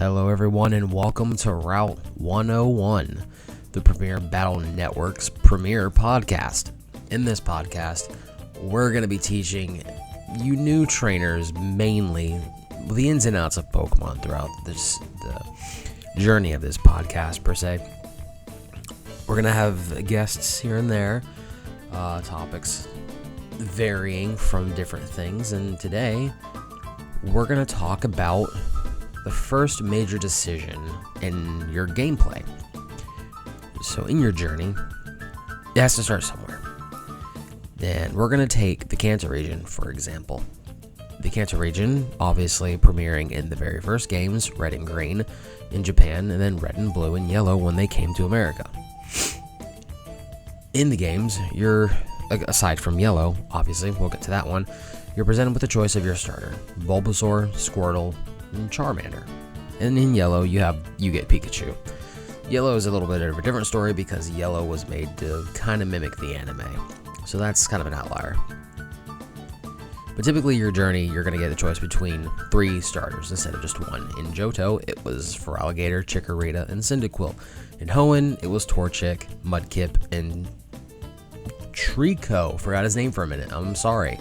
Hello everyone and welcome to Route 101, the Premier Battle Network's premier podcast. In this podcast, we're going to be teaching you new trainers mainly the ins and outs of Pokemon throughout the journey of this podcast per se. We're going to have guests here and there, topics varying from different things, and today we're going to talk about the first major decision in your gameplay. So in your journey, it has to start somewhere. Then we're going to take the Kanto region, for example. The Kanto region, obviously premiering in the very first games, Red and Green in Japan, and then Red and Blue and Yellow when they came to America. In the games, you're, aside from Yellow, obviously, we'll get to that one, you're presented with the choice of your starter: Bulbasaur, Squirtle, and Charmander. And in Yellow, you get Pikachu. Yellow is a little bit of a different story because Yellow was made to kind of mimic the anime, so that's kind of an outlier. But typically your journey, you're going to get the choice between 3 starters instead of just one. In Johto, it was Feraligatr, Chikorita, and Cyndaquil. In Hoenn, it was Torchic, Mudkip, and Treecko. Forgot his name for a minute, I'm sorry.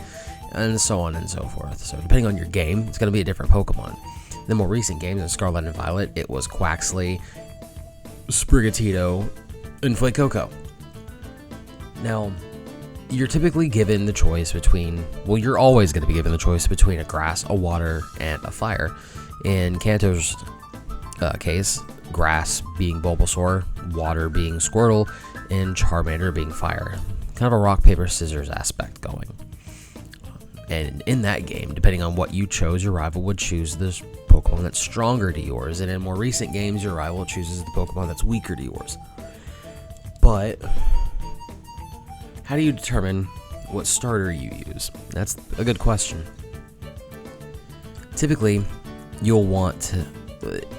And so on and so forth. So depending on your game, it's going to be a different Pokemon. The more recent games, in Scarlet and Violet, it was Quaxly, Sprigatito, and Fuecoco. Now, you're typically given the choice between, well, you're always going to be given the choice between a grass, a water, and a fire. In Kanto's case, grass being Bulbasaur, water being Squirtle, and Charmander being fire. Kind of a rock, paper, scissors aspect going. And in that game, depending on what you chose, your rival would choose this Pokemon that's stronger to yours. And in more recent games, your rival chooses the Pokemon that's weaker to yours. But how do you determine what starter you use? That's a good question. Typically, you'll want to,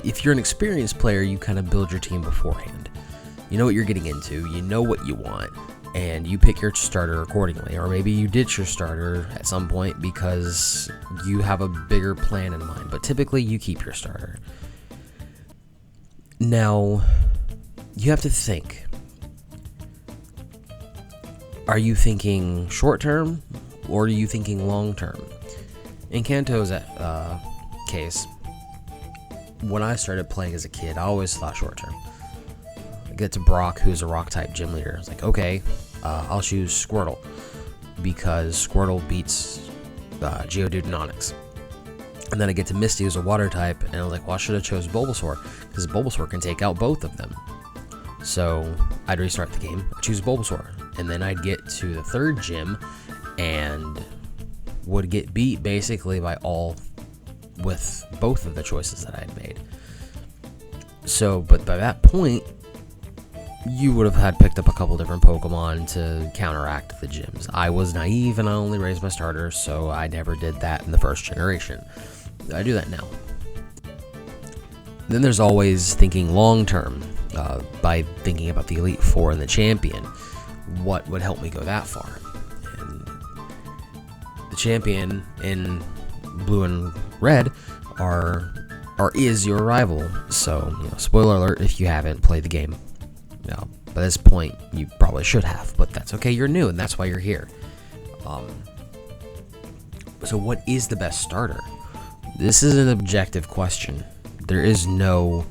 if you're an experienced player, you kind of build your team beforehand. You know what you're getting into, you know what you want, and you pick your starter accordingly. Or maybe you ditch your starter at some point because you have a bigger plan in mind, but typically you keep your starter. Now, you have to think. Are you thinking short term, or are you thinking long term? In Kanto's case, when I started playing as a kid, I always thought short term. I get to Brock, who's a rock type gym leader. It's like, okay, I'll choose Squirtle because Squirtle beats Geodude and Onix. And then I get to Misty, who's a water type, and I was like, well, I should have chose Bulbasaur because Bulbasaur can take out both of them. So I'd restart the game, I'd choose Bulbasaur, and then I'd get to the third gym and would get beat basically by with both of the choices that I had made. So, but by that point, you would have had picked up a couple different Pokemon to counteract the gyms. I was naive and I only raised my starter, so I never did that in the first generation. I do that now. Then there's always thinking long term, by thinking about the Elite Four and the Champion. What would help me go that far? And the Champion in Blue and Red is your rival. So, spoiler alert if you haven't played the game. Now, by this point, you probably should have, but that's okay. You're new, and that's why you're here. So what is the best starter? This is an objective question. There is no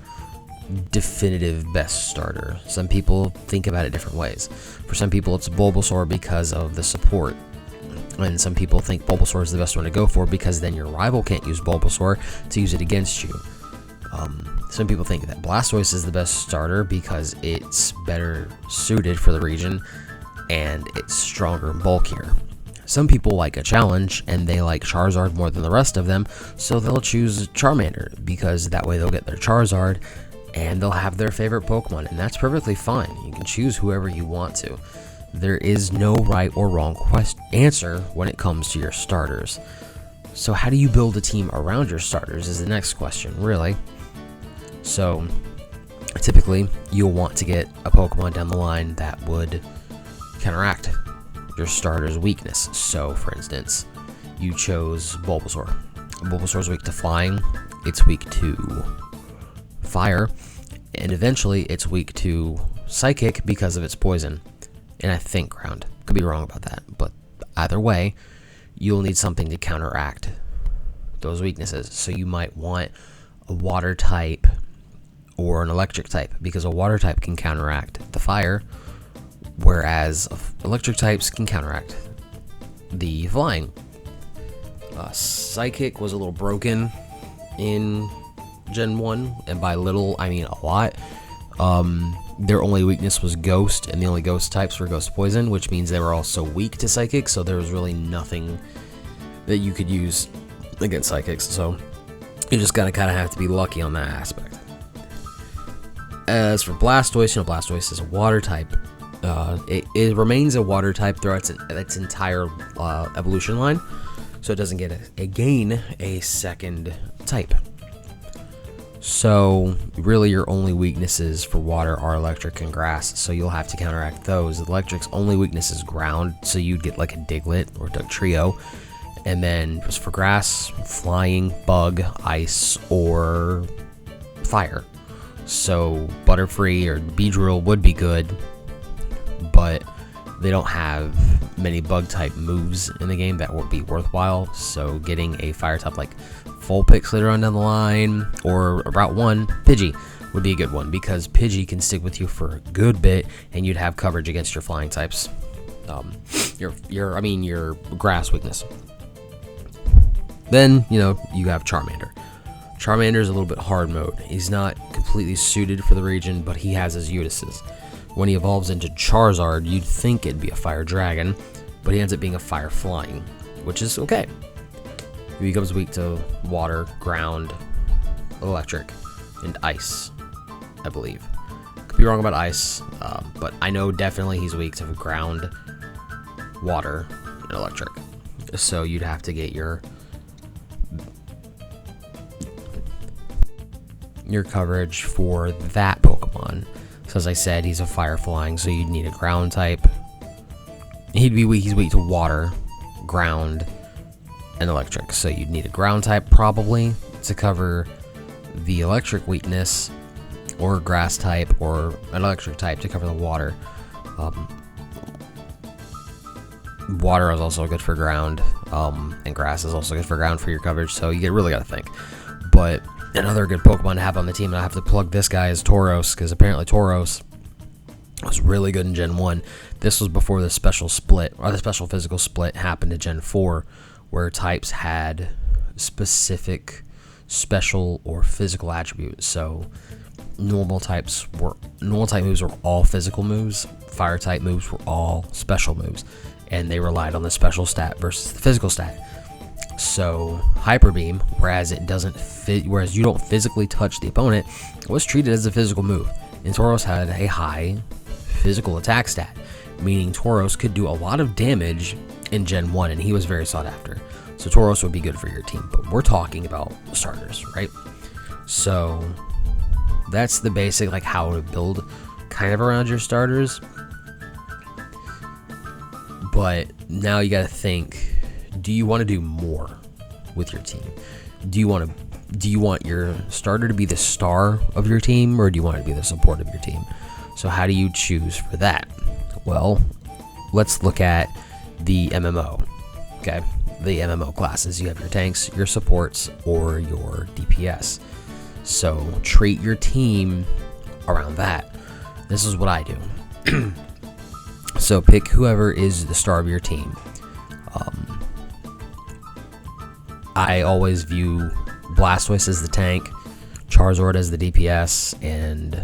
definitive best starter. Some people think about it different ways. For some people, it's Bulbasaur because of the support. And some people think Bulbasaur is the best one to go for because then your rival can't use Bulbasaur to use it against you. Some people think that Blastoise is the best starter because it's better suited for the region and it's stronger and bulkier. Some people like a challenge and they like Charizard more than the rest of them, so they'll choose Charmander because that way they'll get their Charizard and they'll have their favorite Pokemon, and that's perfectly fine. You can choose whoever you want to. There is no right or wrong answer when it comes to your starters. So how do you build a team around your starters is the next question, really. So, typically, you'll want to get a Pokemon down the line that would counteract your starter's weakness. So, for instance, you chose Bulbasaur. Bulbasaur's weak to flying, it's weak to fire, and eventually it's weak to psychic because of its poison, and I think ground. Could be wrong about that, but either way, you'll need something to counteract those weaknesses. So you might want a water type or an electric type, because a water type can counteract the fire, whereas electric types can counteract the flying. Psychic was a little broken in Gen 1, and by little, I mean a lot. Their only weakness was Ghost, and the only Ghost types were Ghost Poison, which means they were also weak to Psychic, so there was really nothing that you could use against Psychics, so you just gotta kind of have to be lucky on that aspect. As for Blastoise, Blastoise is a water type. It remains a water type throughout its entire evolution line, so it doesn't get gain a second type. So really your only weaknesses for water are electric and grass, so you'll have to counteract those. Electric's only weakness is ground, so you'd get like a Diglett or Dugtrio. And then just for grass, flying, bug, ice, or fire. So Butterfree or Beedrill would be good, but they don't have many bug type moves in the game that would be worthwhile. So getting a fire type like Vulpix later on down the line, or Route 1, Pidgey would be a good one, because Pidgey can stick with you for a good bit and you'd have coverage against your flying types. Your grass weakness. Then, you have Charmander. Charmander is a little bit hard mode. He's not completely suited for the region, but he has his Utises. When he evolves into Charizard, you'd think it'd be a fire dragon, but he ends up being a fire flying, which is okay. He becomes weak to water, ground, electric, and ice, I believe. Could be wrong about ice, but I know definitely he's weak to ground, water, and electric. So you'd have to get your coverage for that Pokemon. So as I said, he's a fire flying, so you'd need a ground type. He's weak to water, ground, and electric. So you'd need a ground type probably to cover the electric weakness, or a grass type, or an electric type to cover the water. Water is also good for ground, and grass is also good for ground for your coverage. So you really got to think. But another good Pokemon to have on the team, and I have to plug this guy, is Tauros, because apparently Tauros was really good in Gen 1. This was before the special split, or the special physical split happened in Gen 4, where types had specific special or physical attributes. So normal type moves were all physical moves, fire type moves were all special moves, and they relied on the special stat versus the physical stat. So Hyper Beam, whereas you don't physically touch the opponent, was treated as a physical move, and Tauros had a high physical attack stat, meaning Tauros could do a lot of damage in Gen 1, and he was very sought after. So Tauros would be good for your team, but we're talking about starters, right? So that's the basic, like, how to build kind of around your starters. But now you got to think, do you want to do more with your team? Do you want your starter to be the star of your team, or do you want it to be the support of your team? So how do you choose for that? Well, let's look at the MMO. Okay, the MMO classes. You have your tanks, your supports, or your DPS. So treat your team around that. This is what I do. So pick whoever is the star of your team. I always view Blastoise as the tank, Charizard as the DPS, and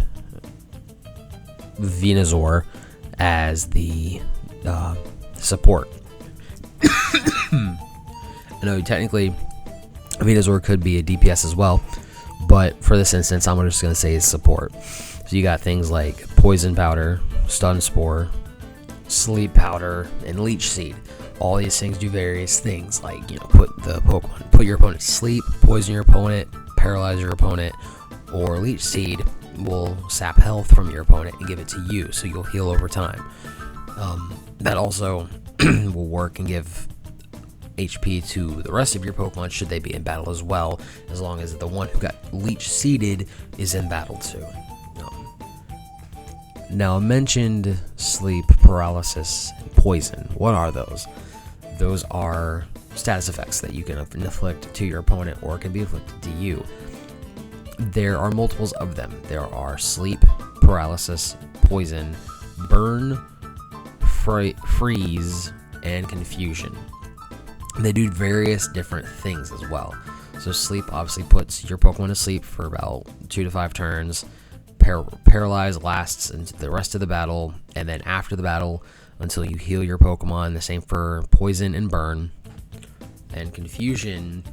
Venusaur as the support. I know technically Venusaur could be a DPS as well, but for this instance, I'm just going to say support. So you got things like Poison Powder, Stun Spore, Sleep Powder, and Leech Seed. All these things do various things, like, put your opponent to sleep, poison your opponent, paralyze your opponent, or Leech Seed will sap health from your opponent and give it to you, so you'll heal over time. That also will work and give HP to the rest of your Pokemon should they be in battle as well, as long as the one who got leech seeded is in battle too. Now, I mentioned sleep, paralysis, and poison. What are those? Those are status effects that you can inflict to your opponent or can be inflicted to you. There are multiples of them. There are sleep, paralysis, poison, burn, freeze, and confusion. They do various different things as well. So sleep obviously puts your Pokemon to sleep for about 2 to 5 turns. Paralyze lasts into the rest of the battle, and then after the battle until you heal your Pokemon. The same for poison and burn. And confusion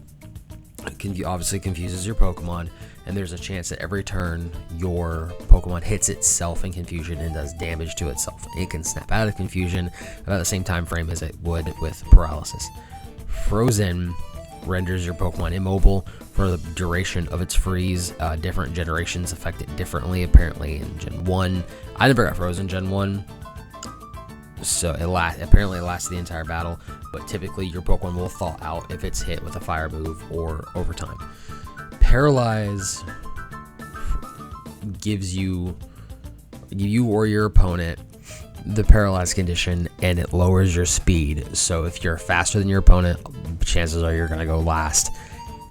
obviously confuses your Pokemon, and there's a chance that every turn your Pokemon hits itself in confusion and does damage to itself. It can snap out of confusion about the same time frame as it would with paralysis. Frozen renders your Pokemon immobile for the duration of its freeze. Different generations affect it differently. Apparently in Gen 1, I never got frozen Gen 1, so apparently it lasts the entire battle, but typically your Pokemon will thaw out if it's hit with a fire move or over time. Paralyze gives you or your opponent the paralyzed condition, and it lowers your speed. So if you're faster than your opponent, chances are you're going to go last,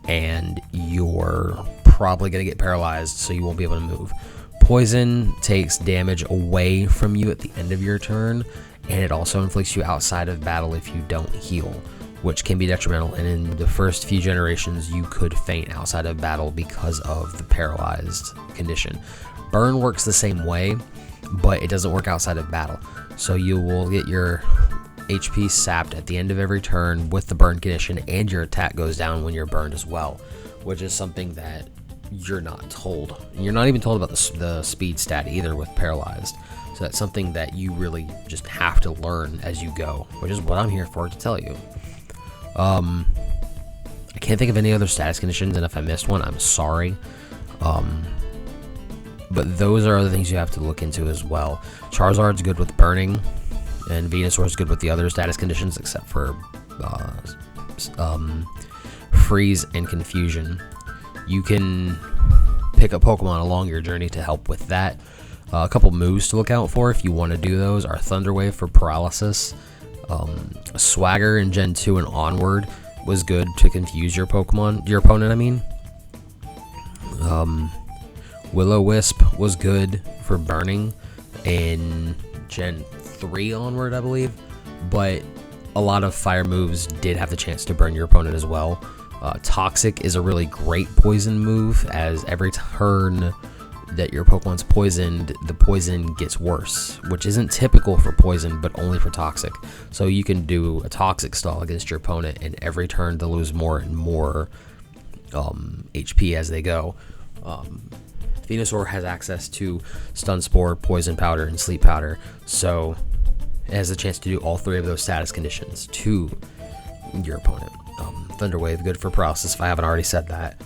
and you're probably going to get paralyzed, so you won't be able to move. Poison takes damage away from you at the end of your turn, and it also inflicts you outside of battle if you don't heal, which can be detrimental. And in the first few generations, you could faint outside of battle because of the paralyzed condition. Burn works the same way, but it doesn't work outside of battle. So you will get your HP sapped at the end of every turn with the burn condition, and your attack goes down when you're burned as well, which is something that you're not told. You're not even told about the speed stat either with paralyzed. So that's something that you really just have to learn as you go, which is what I'm here for, to tell you. I can't think of any other status conditions, and if I missed one, I'm sorry. But those are other things you have to look into as well. Charizard's good with burning, and Venusaur's good with the other status conditions except for freeze and confusion. You can pick up Pokemon along your journey to help with that. A couple moves to look out for if you want to do those are Thunder Wave for paralysis. Swagger in Gen 2 and onward was good to confuse your opponent. Will-O-Wisp was good for burning in Gen 3 onward, I believe, but a lot of fire moves did have the chance to burn your opponent as well. Toxic is a really great poison move, as every turn that your Pokemon's poisoned, the poison gets worse, which isn't typical for poison, but only for toxic. So you can do a toxic stall against your opponent, and every turn they'll lose more and more HP as they go. Venusaur has access to Stun Spore, Poison Powder, and Sleep Powder, so it has a chance to do all 3 of those status conditions to your opponent. Thunder Wave, good for paralysis if I haven't already said that.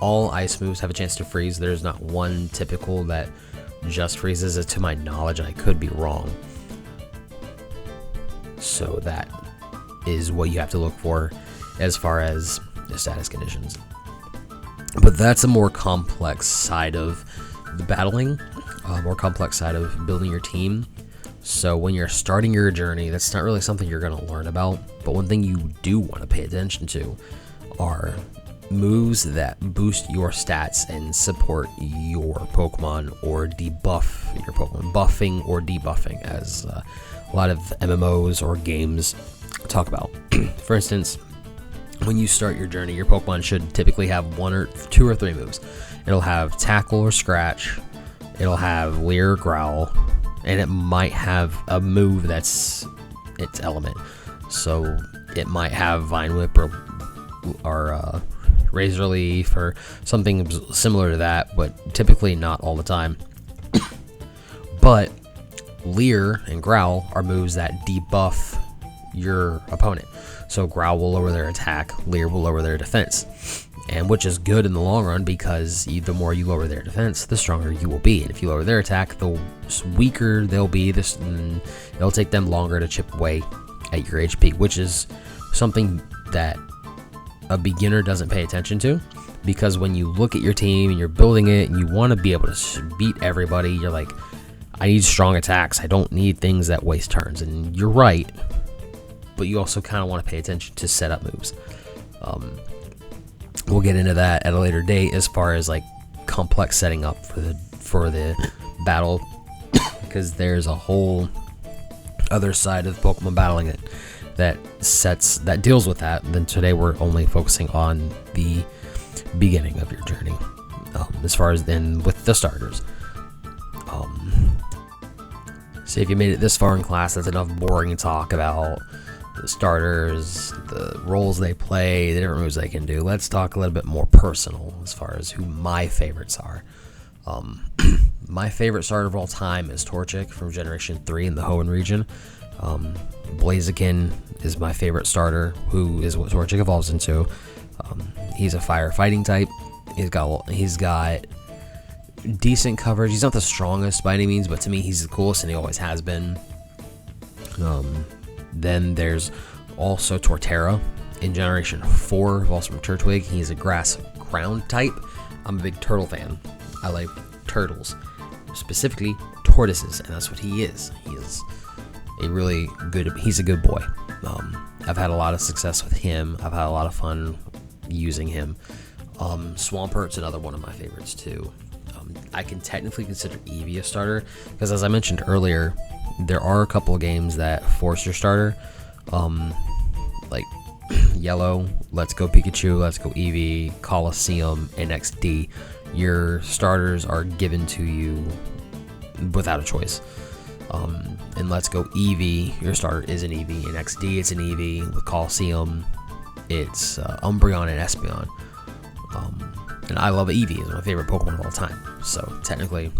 All ice moves have a chance to freeze. There's not one typical that just freezes, to my knowledge, and I could be wrong. So that is what you have to look for as far as the status conditions. But that's a more complex side of the battling, more complex side of building your team. So when you're starting your journey, that's not really something you're going to learn about. But one thing you do want to pay attention to are moves that boost your stats and support your Pokemon or debuff your Pokemon. Buffing or debuffing, as a lot of MMOs or games talk about. For instance, when you start your journey, your Pokemon should typically have 1 or 2 or 3 moves. It'll have Tackle or Scratch, it'll have Leer or Growl, and it might have a move that's its element. So it might have Vine Whip or Razor Leaf or something similar to that, but typically not all the time. But Leer and Growl are moves that debuff your opponent. So Growl will lower their attack, Leer will lower their defense, and which is good in the long run, because the more you lower their defense, the stronger you will be. And if you lower their attack, the weaker they'll be. And it'll take them longer to chip away at your HP, which is something that a beginner doesn't pay attention to, because when you look at your team and you're building it and you want to be able to beat everybody, you're like, I need strong attacks. I don't need things that waste turns. And you're right, but you also kind of want to pay attention to setup moves. We'll get into that at a later date as far as like complex setting up for the battle, because there's a whole other side of Pokemon battling that deals with that. Then today we're only focusing on the beginning of your journey, as far as then with the starters. So if you made it this far in class, that's enough boring talk about the starters, the roles they play, the different moves they can do. Let's talk a little bit more personal as far as who my favorites are. My favorite starter of all time is Torchic from Generation 3 in the Hoenn region. Blaziken is my favorite starter, who is what Torchic evolves into. He's a fire fighting type. He's got decent coverage. He's not the strongest by any means, but to me he's the coolest, and he always has been. Then there's also Torterra in Generation 4, evolves from Turtwig. He's a grass ground type. I'm a big turtle fan. I like turtles, specifically tortoises, and that's what he is. He is he's a good boy. I've had a lot of success with him. I've had a lot of fun using him. Swampert's another one of my favorites too. I can technically consider Eevee a starter, because as I mentioned earlier, there are a couple of games that force your starter, like Yellow, Let's Go Pikachu, Let's Go Eevee, Coliseum, and XD. Your starters are given to you without a choice. In Let's Go Eevee, your starter is an Eevee. In XD, it's an Eevee. With Coliseum, it's Umbreon and Espeon. And I love Eevee. It's my favorite Pokemon of all time. So technically,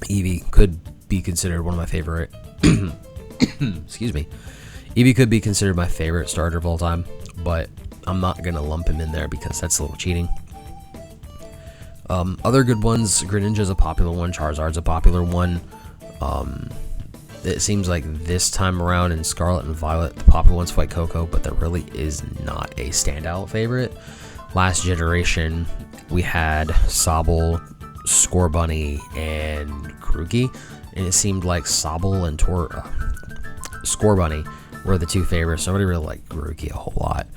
Eevee could be considered one of my favorite. Excuse me. Eevee could be considered my favorite starter of all time, but I'm not gonna lump him in there because that's a little cheating. Other good ones: Greninja's a popular one. Charizard's a popular one. It seems like this time around in Scarlet and Violet, the popular ones fight Coco, but that really is not a standout favorite. Last generation, we had Sobble, Scorbunny, and Grookey, and it seemed like Sobble and Scorbunny were the two favorites. Nobody really liked Grookey a whole lot.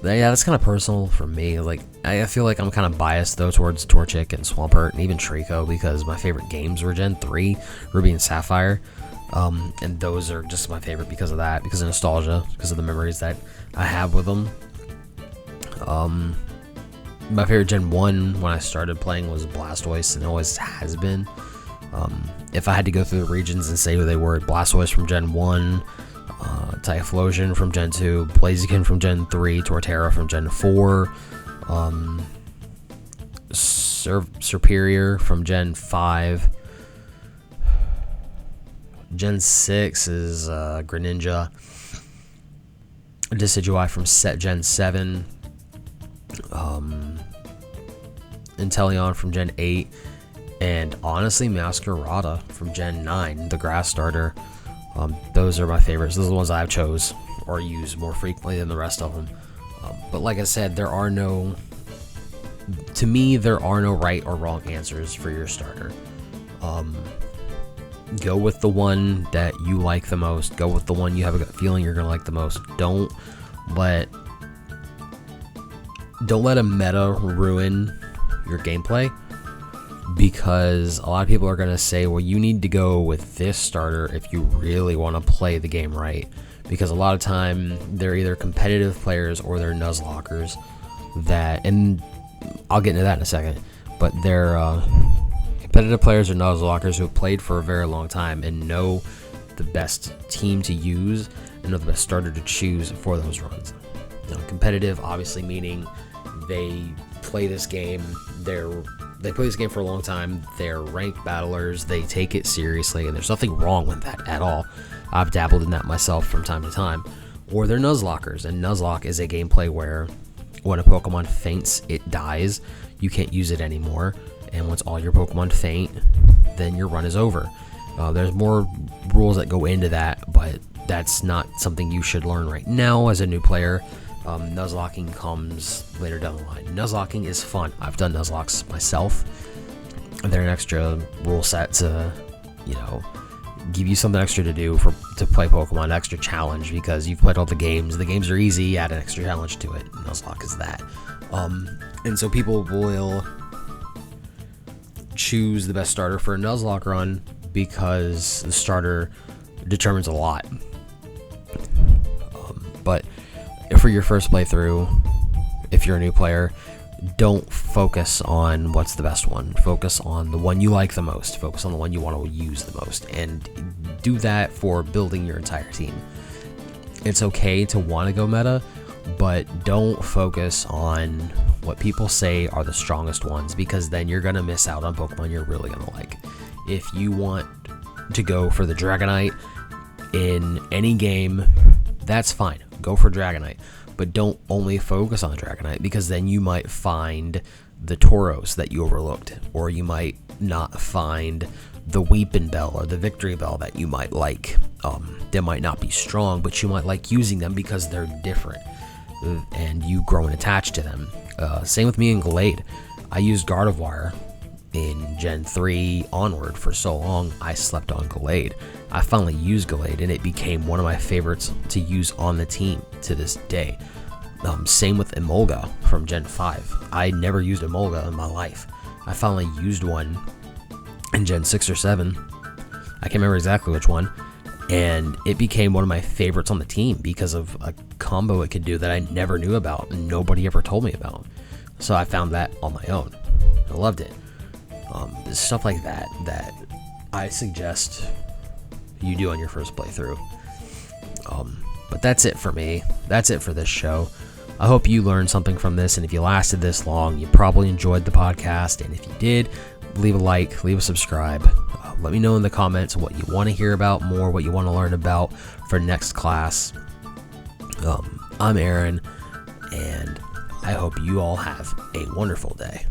Yeah, that's kind of personal for me. Like, I feel like I'm kind of biased though towards Torchic and Swampert and even Trico, because my favorite games were Gen 3, Ruby and Sapphire. And those are just my favorite because of that, because of nostalgia, because of the memories that I have with them. My favorite Gen 1 when I started playing was Blastoise, and always has been. If I had to go through the regions and say who they were: Blastoise from Gen 1, Typhlosion from Gen 2, Blaziken from Gen 3, Torterra from Gen 4, Serperior from Gen 5. Gen 6 is Greninja. Decidueye from Gen 7. Inteleon from Gen 8. And honestly, Masquerada from Gen 9, the grass starter. Those are my favorites. Those are the ones I've chose or use more frequently than the rest of them. But like I said, there are no right or wrong answers for your starter. Go with the one that you like the most. Go with the one you have a gut feeling you're going to like the most. Don't let a meta ruin your gameplay, because a lot of people are going to say, well, you need to go with this starter if you really want to play the game right, because a lot of time they're either competitive players or they're Nuzlockers and I'll get into that in a second, but they're competitive players or Nuzlockers who have played for a very long time and know the best team to use and know the best starter to choose for those runs. Competitive obviously meaning they play this game, they play this game for a long time, they're ranked battlers, they take it seriously, and there's nothing wrong with that at all. I've dabbled in that myself from time to time. Or they're Nuzlockers, and Nuzlocke is a gameplay where when a Pokemon faints, it dies, you can't use it anymore, and once all your Pokemon faint, then your run is over. There's more rules that go into that, but that's not something you should learn right now as a new player. Nuzlocking comes later down the line. Nuzlocking is fun. I've done Nuzlocks myself. They're an extra rule set to, give you something extra to do to play Pokemon, extra challenge, because you've played all the games. The games are easy, add an extra challenge to it. Nuzlocke is that. And so people will choose the best starter for a Nuzlocke run because the starter determines a lot. But for your first playthrough, if you're a new player, don't focus on what's the best one. Focus on the one you like the most. Focus on the one you want to use the most, and do that for building your entire team. It's okay to want to go meta, but don't focus on what people say are the strongest ones, because then you're going to miss out on Pokemon you're really going to like. If you want to go for the Dragonite in any game, that's fine. Go for Dragonite. But don't only focus on Dragonite, because then you might find the Tauros that you overlooked, or you might not find the Weepin' Bell or the Victory Bell that you might like. They might not be strong, but you might like using them because they're different, and you grow and attach to them. Same with me in Gallade. I used Gardevoir in Gen 3 onward for so long. I slept on Gallade. I finally used Gallade, and it became one of my favorites to use on the team to this day. Same with Emolga from Gen 5. I never used Emolga in my life. I finally used one in Gen 6 or 7. I can't remember exactly which one. And it became one of my favorites on the team because of a combo it could do that I never knew about and nobody ever told me about. So I found that on my own. I loved it. Stuff like that I suggest you do on your first playthrough. But that's it for me. That's it for this show. I hope you learned something from this, and if you lasted this long, you probably enjoyed the podcast, and if you did, leave a like, leave a subscribe. Let me know in the comments what you want to hear about more, what you want to learn about for next class. I'm Aaron, and I hope you all have a wonderful day.